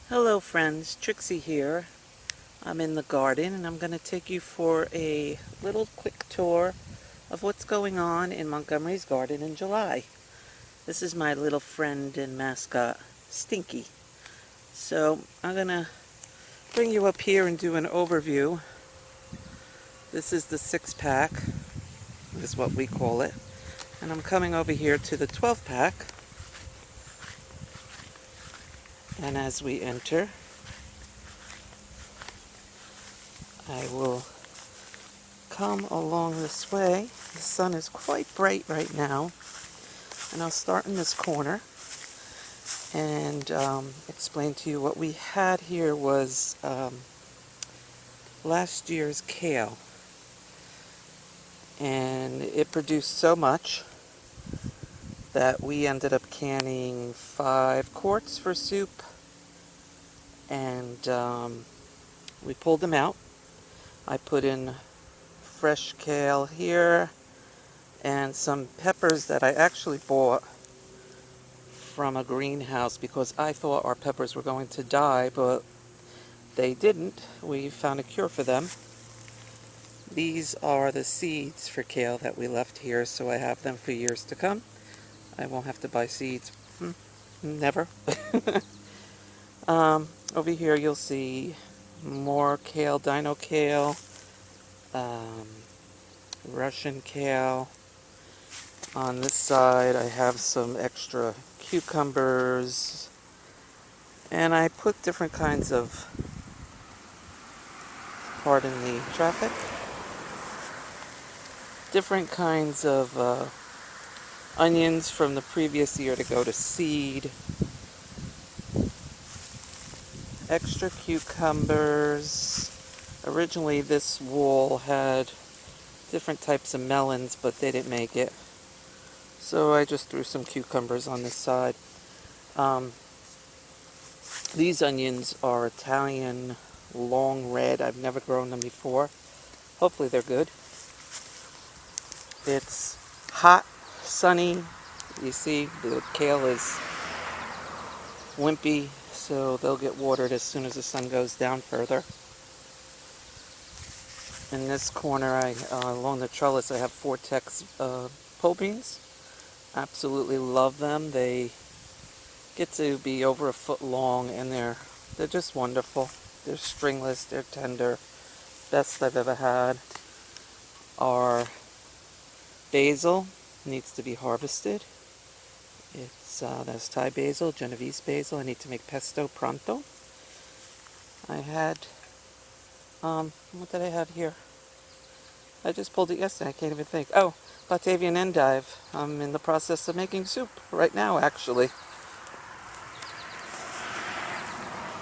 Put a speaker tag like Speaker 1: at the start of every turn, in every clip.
Speaker 1: Hello friends, Trixie here. I'm in the garden and I'm going to take you for a little quick tour of what's going on in Montgomery's garden in July. This is my little friend and mascot, Stinky. So I'm going to bring you up here and do an overview. This is the 6-pack, is what we call it. And I'm coming over here to the 12-pack. And as we enter, I will come along this way. The sun is quite bright right now. And I'll start in this corner and explain to you what we had here was last year's kale. And it produced so much that we ended up canning 5 quarts for soup. And we pulled them out. I put in fresh kale here and some peppers that I actually bought from a greenhouse because I thought our peppers were going to die, but they didn't. We found a cure for them. These are the seeds for kale that we left here, so I have them for years to come. I won't have to buy seeds. Never. Over here you'll see more kale, dino kale, Russian kale. On this side I have some extra cucumbers, and I put different kinds of, pardon the traffic, different kinds of onions from the previous year to go to seed, extra cucumbers. Originally this wall had different types of melons, but they didn't make it, so I just threw some cucumbers on this side. These onions are Italian long red. I've never grown them before. Hopefully they're good. It's hot, sunny. You see the kale is wimpy, so they'll get watered as soon as the sun goes down further. In this corner, along the trellis, I have Vortex pole beans. Absolutely love them. They get to be over a foot long, and they're just wonderful. They're stringless, they're tender. Best I've ever had. Our basil needs to be harvested. There's Thai basil, Genovese basil. I need to make pesto pronto. I had, what did I have here? I just pulled it yesterday, I can't even think. Oh, Batavian endive. I'm in the process of making soup right now, actually.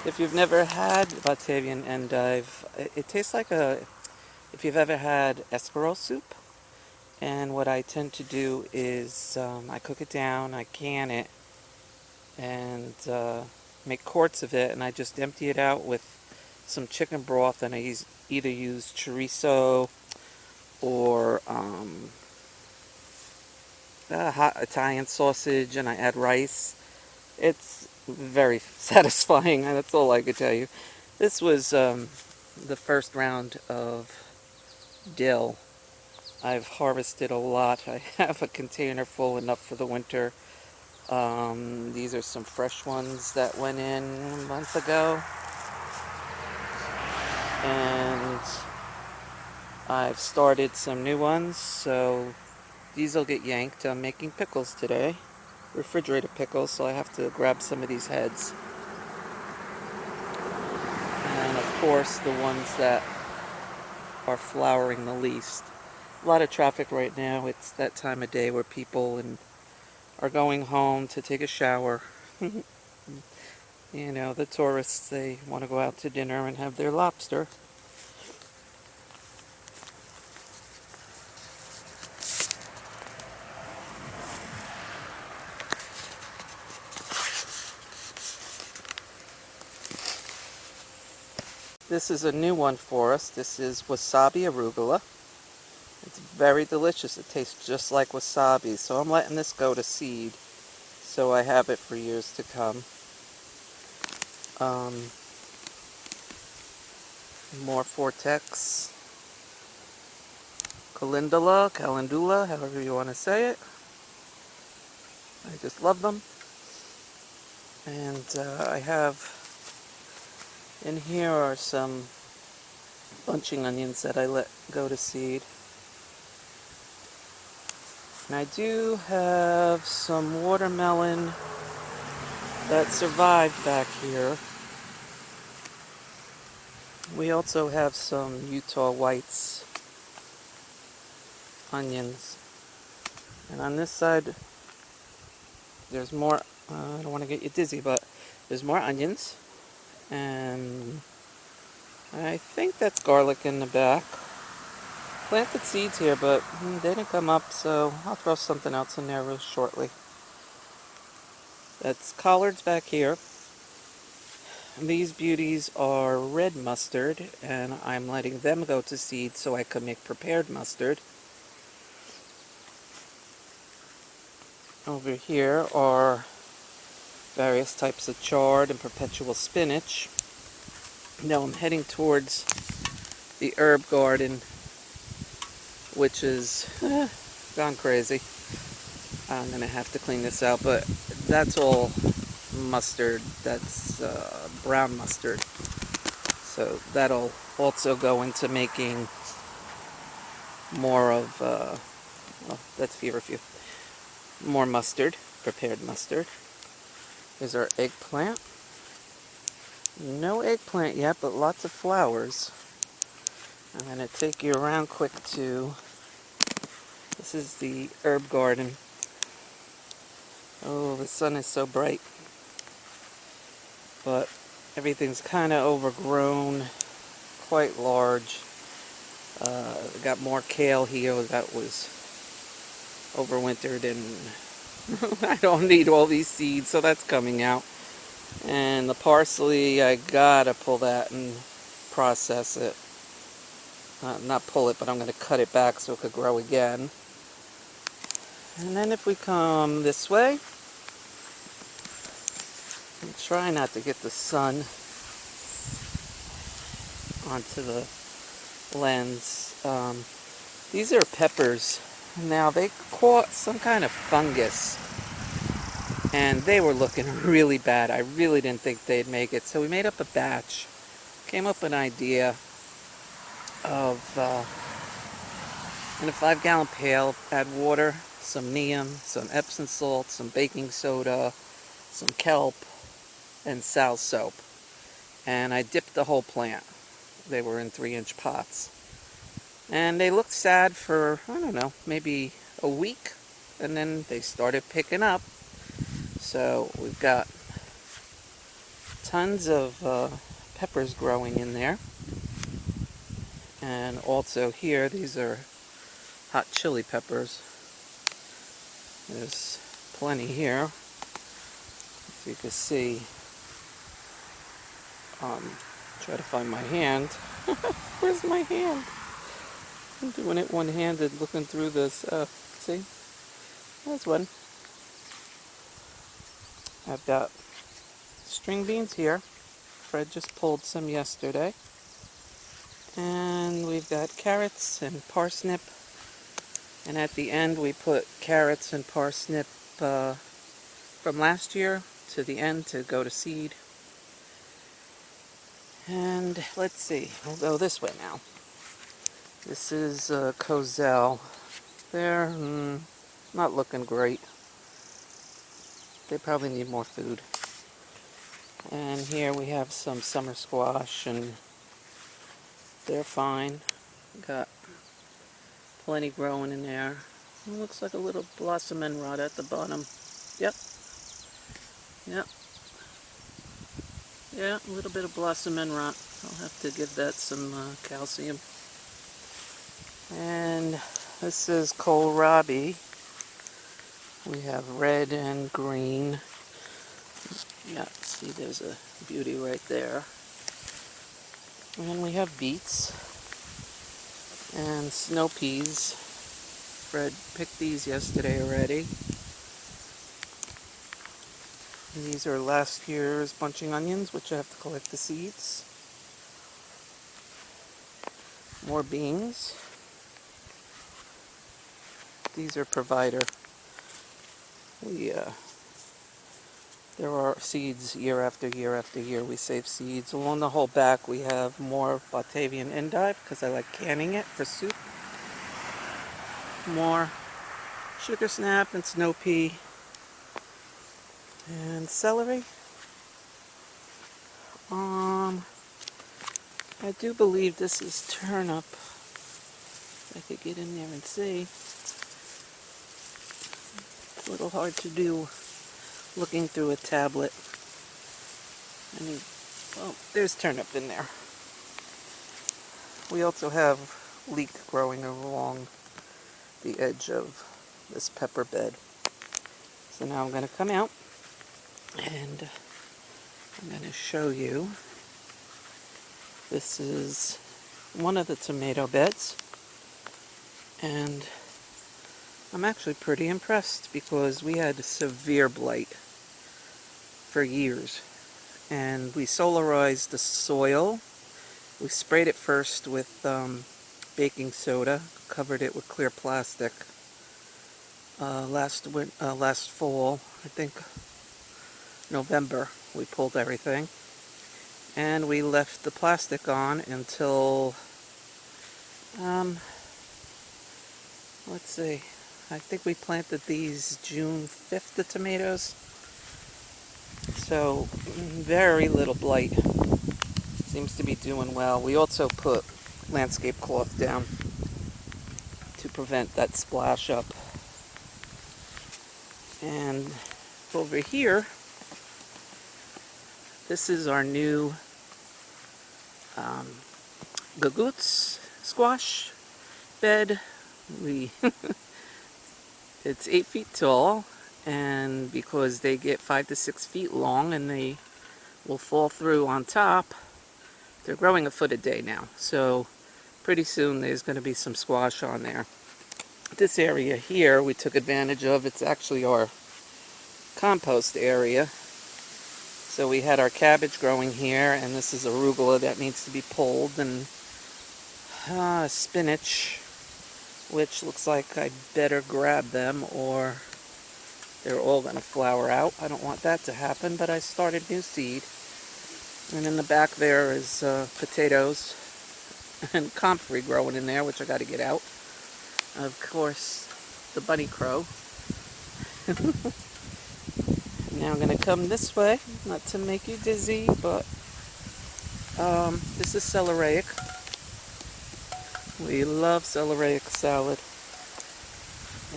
Speaker 1: If you've never had Batavian endive, it tastes like if you've ever had escarole soup. And what I tend to do is I cook it down, I can it, and make quarts of it, and I just empty it out with some chicken broth, and I either use chorizo or hot Italian sausage, and I add rice. It's very satisfying, and that's all I could tell you. This was the first round of dill. I've harvested a lot. I have a container full, enough for the winter. These are some fresh ones that went in a month ago. And I've started some new ones, so these will get yanked. I'm making pickles today. Refrigerator pickles, so I have to grab some of these heads. And of course, the ones that are flowering the least. A lot of traffic right now. It's that time of day where people are going home to take a shower. You know, the tourists, they want to go out to dinner and have their lobster. This is a new one for us. This is wasabi arugula. It's very delicious. It tastes just like wasabi. So I'm letting this go to seed, so I have it for years to come. More Vortex, calendula, however you want to say it. I just love them. And I have, in here are some bunching onions that I let go to seed. And I do have some watermelon that survived back here. We also have some Utah Whites onions. And on this side, there's more, I don't want to get you dizzy, but there's more onions. And I think that's garlic in the back. Planted seeds here, but they didn't come up, so I'll throw something else in there real shortly. That's collards back here. These beauties are red mustard, and I'm letting them go to seed so I can make prepared mustard. Over here are various types of chard and perpetual spinach. Now I'm heading towards the herb garden, which is gone crazy. I'm going to have to clean this out, but that's all mustard. That's brown mustard. So that'll also go into making more of, well, that's feverfew. More mustard, prepared mustard. Here's our eggplant. No eggplant yet, but lots of flowers. I'm going to take you around quick to, this is the herb garden. Oh, the sun is so bright. But everything's kind of overgrown, quite large. Got more kale here that was overwintered, and I don't need all these seeds, so that's coming out. And the parsley, I gotta pull that and process it. Not pull it, but I'm going to cut it back so it could grow again. And then if we come this way, and try not to get the sun onto the lens. These are peppers. Now they caught some kind of fungus, and they were looking really bad. I really didn't think they'd make it, so we made up a batch. Came up with an idea of in a 5-gallon pail, add water, some neem, some Epsom salt, some baking soda, some kelp, and Sal's soap. And I dipped the whole plant. They were in 3-inch pots. And they looked sad for, I don't know, maybe a week. And then they started picking up. So we've got tons of peppers growing in there. And also here, these are hot chili peppers. There's plenty here. As you can see, try to find my hand. Where's my hand? I'm doing it one-handed, looking through this. See? There's one. I've got string beans here. Fred just pulled some yesterday. And we've got carrots and parsnip. And at the end we put carrots and parsnip from last year to the end to go to seed. And let's see, we'll go this way now. This is Cozell. They're not looking great. They probably need more food. And here we have some summer squash, and they're fine. Got plenty growing in there. It looks like a little blossom end rot at the bottom. Yep. Yep. Yeah, a little bit of blossom end rot. I'll have to give that some calcium. And this is kohlrabi. We have red and green. Yeah, see, there's a beauty right there. And we have beets and snow peas. Fred picked these yesterday already. These are last year's bunching onions, which I have to collect the seeds. More beans. These are Provider. There are seeds year after year after year. We save seeds. Along the whole back we have more Batavian endive because I like canning it for soup. More sugar snap and snow pea and celery. I do believe this is turnip. If I could get in there and see. It's a little hard to do looking through a tablet. Well, there's turnip in there. We also have leek growing along the edge of this pepper bed. So now I'm going to come out and I'm going to show you. This is one of the tomato beds, and I'm actually pretty impressed because we had severe blight for years, and we solarized the soil. We sprayed it first with baking soda, covered it with clear plastic. Last fall, I think November, we pulled everything, and we left the plastic on until let's see, I think we planted these June 5th, the tomatoes. So very little blight. Seems to be doing well. We also put landscape cloth down to prevent that splash up. And over here, this is our new Gagoots squash bed. It's 8 feet tall, and because they get 5 to 6 feet long and they will fall through on top, they're growing a foot a day now. So pretty soon there's going to be some squash on there. This area here we took advantage of. It's actually our compost area. So we had our cabbage growing here, and this is arugula that needs to be pulled, and spinach, which looks like I'd better grab them or they're all going to flower out. I don't want that to happen, but I started new seed. And in the back there is potatoes and comfrey growing in there, which I got to get out. Of course, the bunny crow. Now I'm going to come this way, not to make you dizzy, but this is celeriac. We love celeriac salad.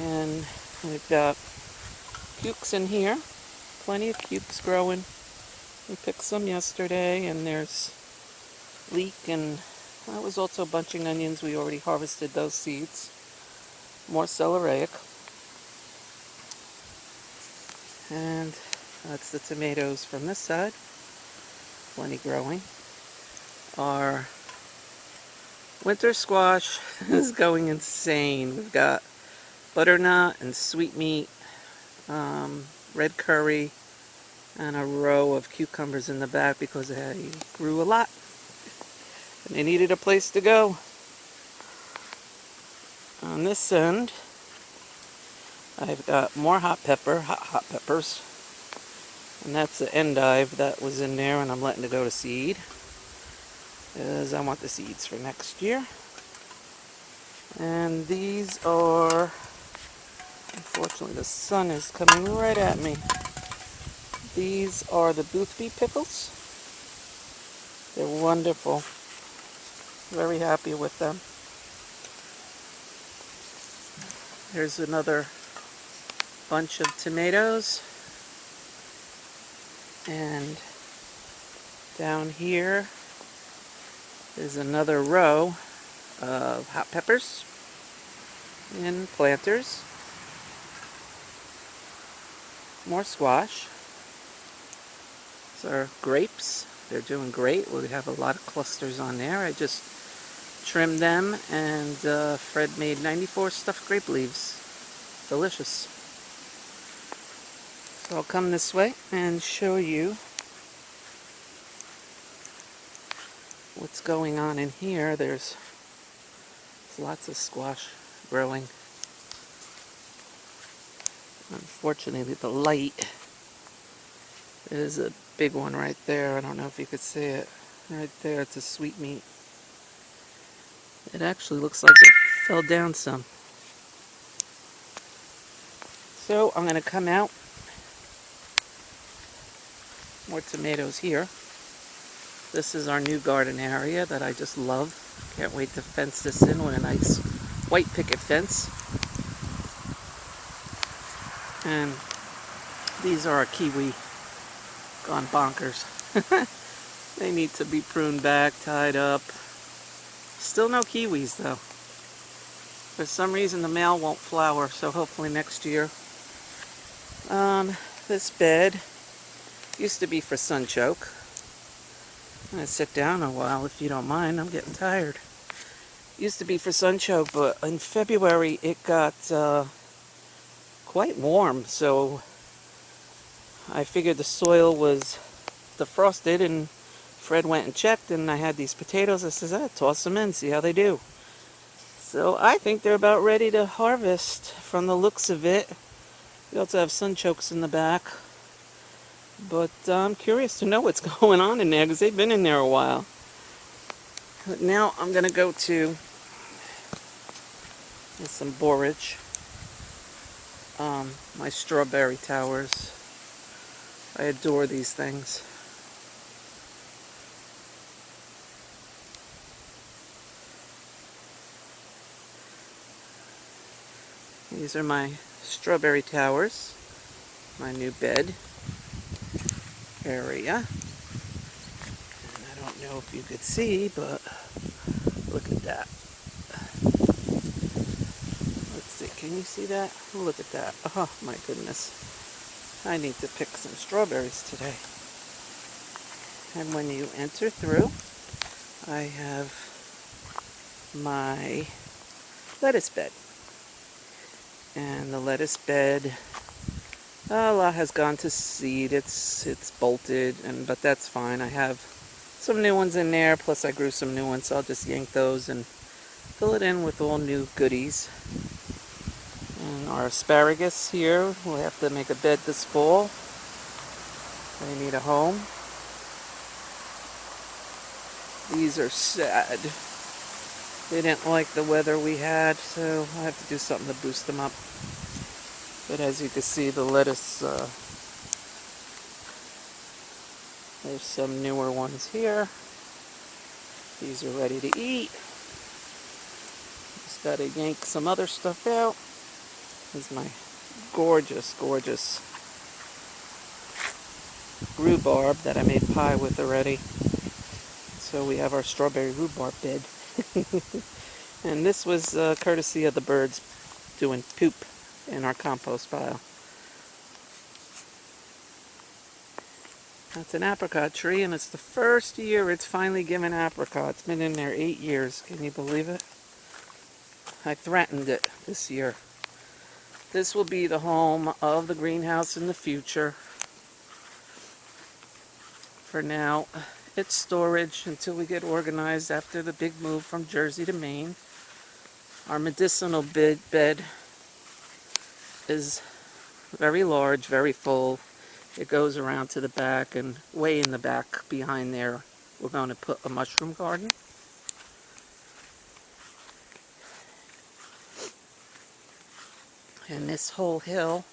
Speaker 1: And we've got cukes in here. Plenty of cukes growing. We picked some yesterday, and there's leek, and that was also bunching onions. We already harvested those seeds. More celeriac. And that's the tomatoes from this side. Plenty growing. Our winter squash is going insane. We've got butternut and sweetmeat, red curry, and a row of cucumbers in the back because they grew a lot and they needed a place to go. On this end, I've got more hot peppers, and that's the endive that was in there, and I'm letting it go to seed because I want the seeds for next year. And these are, unfortunately the sun is coming right at me. These are the Boothby pickles. They're wonderful. Very happy with them. Here's another bunch of tomatoes. And down here is another row of hot peppers and planters. More squash. These are grapes. They're doing great. We have a lot of clusters on there. I just trimmed them, and Fred made 94 stuffed grape leaves. Delicious. So I'll come this way and show you what's going on in here. There's lots of squash growing. Unfortunately, the light is a big one right there. I don't know if you could see it. Right there, it's a sweetmeat. It actually looks like it fell down some. So I'm going to come out. More tomatoes here. This is our new garden area that I just love. Can't wait to fence this in with a nice white picket fence. And these are our kiwi gone bonkers. They need to be pruned back, tied up. Still no kiwis though. For some reason the male won't flower, so hopefully next year. This bed used to be for sunchoke. I'm going to sit down a while if you don't mind. I'm getting tired. Used to be for sunchoke, but in February it got quite warm, so I figured the soil was defrosted, and Fred went and checked, and I had these potatoes. I said, toss them in, see how they do. So I think they're about ready to harvest from the looks of it. We also have sunchokes in the back. But I'm curious to know what's going on in there because they've been in there a while. But now I'm going to go to some borage. My strawberry towers. I adore these things. These are my strawberry towers. My new bed area. And I don't know if you could see, but look at that. Let's see, can you see that? Look at that. Oh my goodness. I need to pick some strawberries today. And when you enter through, I have my lettuce bed. And the lettuce bed, a lot has gone to seed. It's bolted, but that's fine. I have some new ones in there, plus I grew some new ones, so I'll just yank those and fill it in with all new goodies. And our asparagus here, we'll have to make a bed this fall. They need a home. These are sad. They didn't like the weather we had, so I have to do something to boost them up. But as you can see, the lettuce, there's some newer ones here. These are ready to eat. Just gotta yank some other stuff out. This is my gorgeous, gorgeous rhubarb that I made pie with already. So we have our strawberry rhubarb bed. And this was courtesy of the birds doing poop in our compost pile. That's an apricot tree, and it's the first year it's finally given apricots. It's been in there 8 years. Can you believe it? I threatened it this year. This will be the home of the greenhouse in the future. For now, it's storage until we get organized after the big move from Jersey to Maine. Our medicinal bed is very large, very full. It goes around to the back, and way in the back behind there, we're going to put a mushroom garden. And this whole hill,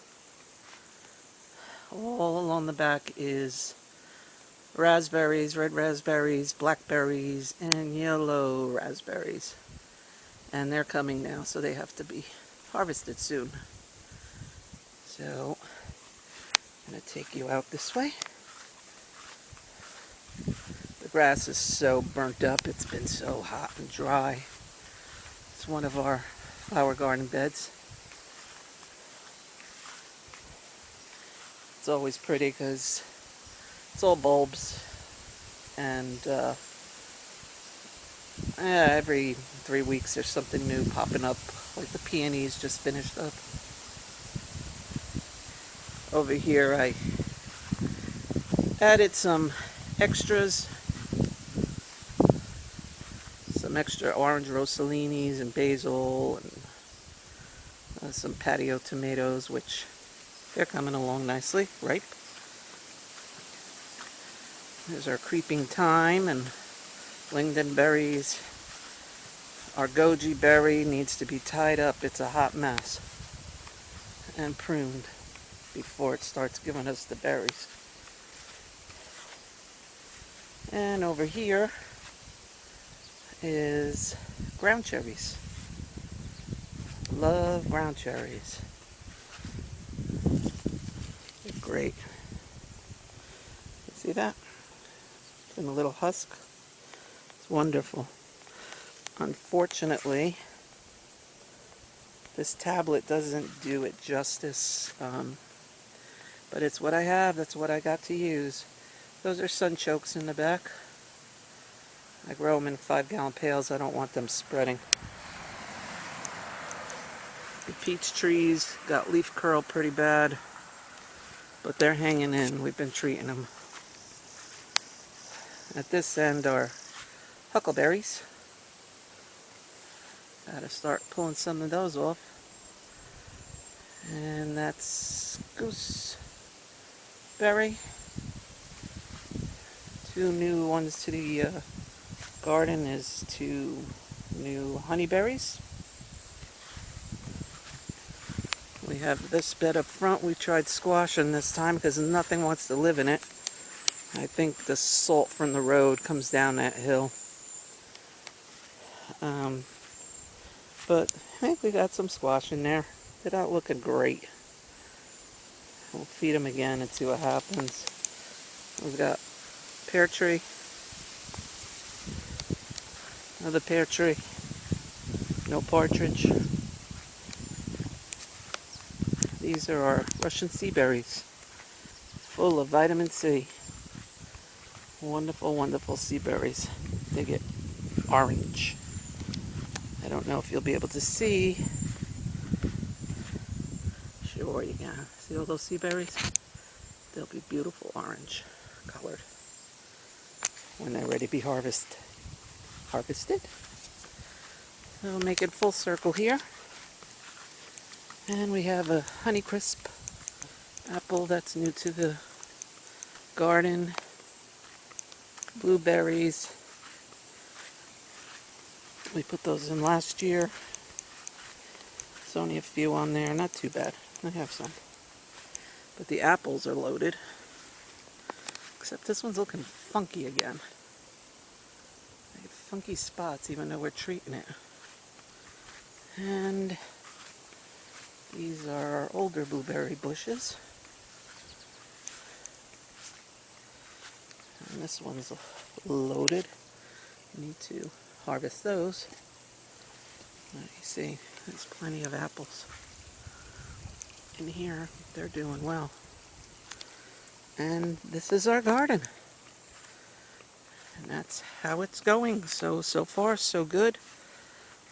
Speaker 1: all along the back, is raspberries, red raspberries, blackberries, and yellow raspberries. And they're coming now, so they have to be harvested soon. So I'm going to take you out this way. The grass is so burnt up. It's been so hot and dry. It's one of our flower garden beds. It's always pretty because it's all bulbs, and every 3 weeks there's something new popping up, like the peonies just finished up. Over here I added some extras, some extra orange rossellinis and basil and some patio tomatoes, which they're coming along nicely, ripe. There's our creeping thyme and lingonberries. Our goji berry needs to be tied up. It's a hot mess. And pruned before it starts giving us the berries. And over here is ground cherries. Love ground cherries. They're great. You see that? In a little husk. It's wonderful. Unfortunately, this tablet doesn't do it justice, but it's what I have. That's what I got to use. Those are sunchokes in the back. I grow them in 5-gallon pails. I don't want them spreading. The peach trees got leaf curl pretty bad, but they're hanging in. We've been treating them. At this end are huckleberries. Gotta start pulling some of those off. And that's gooseberry. 2 new ones to the garden is 2 new honeyberries. We have this bed up front. We tried squashing this time because nothing wants to live in it. I think the salt from the road comes down that hill. But I think we got some squash in there. They're not looking great. We'll feed them again and see what happens. We've got pear tree. Another pear tree. No partridge. These are our Russian sea berries. Full of vitamin C. Wonderful, wonderful sea berries. They get orange. I don't know if you'll be able to see. Sure you can. See all those sea berries? They'll be beautiful orange colored when they're ready to be harvested. So we'll make it full circle here. And we have a Honeycrisp apple that's new to the garden. Blueberries. We put those in last year. There's only a few on there. Not too bad. I have some. But the apples are loaded. Except this one's looking funky again. They have funky spots even though we're treating it. And these are older blueberry bushes. And this one's loaded. Need to harvest those. You see, there's plenty of apples in here. They're doing well. And this is our garden. And that's how it's going. So far, so good.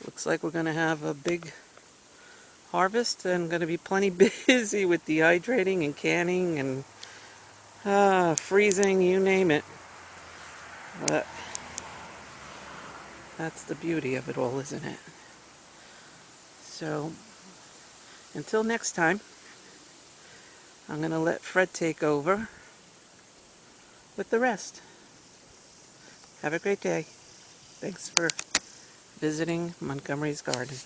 Speaker 1: Looks like we're going to have a big harvest and going to be plenty busy with dehydrating and canning and freezing, you name it. But that's the beauty of it all, isn't it? So, until next time, I'm going to let Fred take over with the rest. Have a great day. Thanks for visiting Montgomery's Garden.